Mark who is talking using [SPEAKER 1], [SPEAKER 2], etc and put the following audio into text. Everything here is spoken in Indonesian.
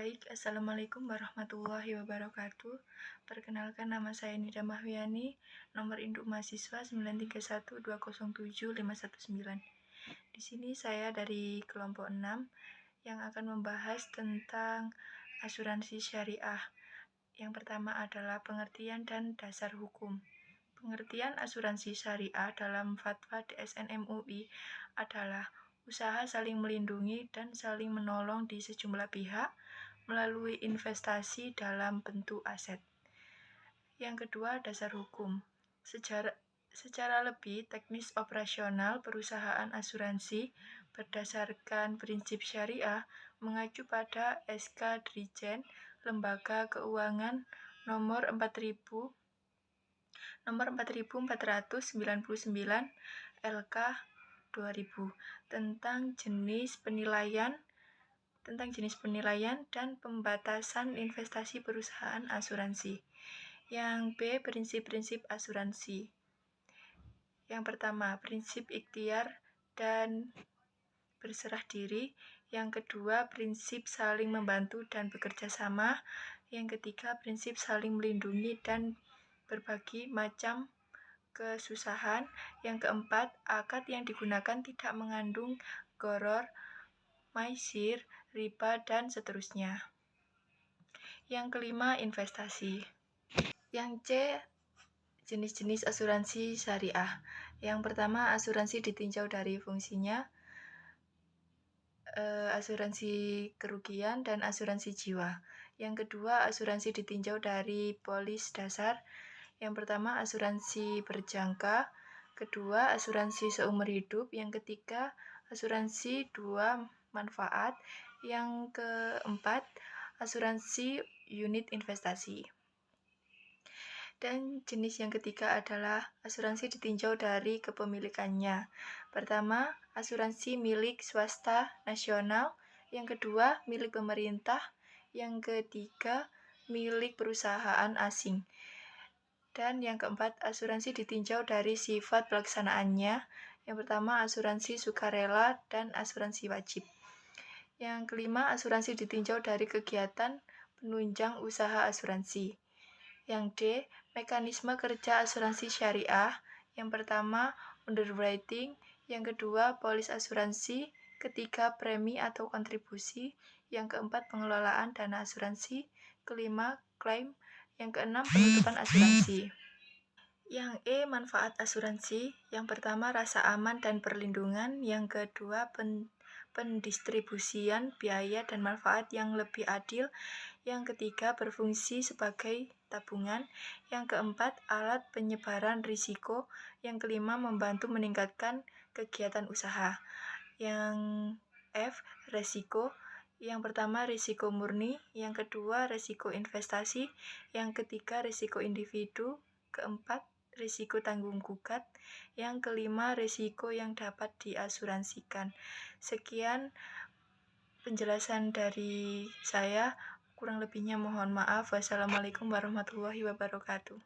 [SPEAKER 1] Baik, Assalamualaikum warahmatullahi wabarakatuh. Perkenalkan, nama saya Nida Mahwiani, nomor induk mahasiswa 931207519. Di sini saya dari kelompok 6 yang akan membahas tentang asuransi syariah. Yang pertama adalah pengertian dan dasar hukum. Pengertian asuransi syariah dalam fatwa DSN MUI adalah usaha saling melindungi dan saling menolong di sejumlah pihak melalui investasi dalam bentuk aset. Yang kedua, dasar hukum. Secara lebih teknis operasional, perusahaan asuransi berdasarkan prinsip syariah mengacu pada SK Dirjen Lembaga Keuangan nomor 4499 LK 2000 tentang jenis penilaian dan pembatasan investasi perusahaan asuransi. Yang B, prinsip-prinsip asuransi. Yang pertama, prinsip ikhtiar dan berserah diri. Yang kedua, prinsip saling membantu dan bekerja sama. Yang ketiga, prinsip saling melindungi dan berbagi macam kesusahan. Yang keempat, akad yang digunakan tidak mengandung gharar, maisir, riba, dan seterusnya. Yang kelima, investasi. Yang C, jenis-jenis asuransi syariah. Yang pertama, asuransi ditinjau dari fungsinya, asuransi kerugian dan asuransi jiwa. Yang kedua, asuransi ditinjau dari polis dasar. Yang pertama, asuransi berjangka. Kedua, asuransi seumur hidup. Yang ketiga, asuransi dua manfaat. Yang keempat, asuransi unit investasi. Dan jenis yang ketiga adalah asuransi ditinjau dari kepemilikannya. Pertama, asuransi milik swasta nasional. Yang kedua, milik pemerintah. Yang ketiga, milik perusahaan asing. Dan yang keempat, asuransi ditinjau dari sifat pelaksanaannya. Yang pertama, asuransi sukarela dan asuransi wajib. Yang kelima, asuransi ditinjau dari kegiatan penunjang usaha asuransi. Yang D, mekanisme kerja asuransi syariah. Yang pertama, underwriting. Yang kedua, polis asuransi. Ketiga, premi atau kontribusi. Yang keempat, pengelolaan dana asuransi. Kelima, klaim. Yang keenam, penutupan asuransi. Yang E, manfaat asuransi. Yang pertama, rasa aman dan perlindungan. Yang kedua, pendistribusian biaya dan manfaat yang lebih adil. Yang ketiga, berfungsi sebagai tabungan. Yang keempat, alat penyebaran risiko. Yang kelima, membantu meningkatkan kegiatan usaha. Yang F, resiko. Yang pertama, risiko murni. Yang kedua, risiko investasi. Yang ketiga, risiko individu. Keempat, risiko tanggung gugat. Yang kelima, risiko yang dapat diasuransikan. Sekian penjelasan dari saya. Kurang lebihnya mohon maaf. Wassalamualaikum warahmatullahi wabarakatuh.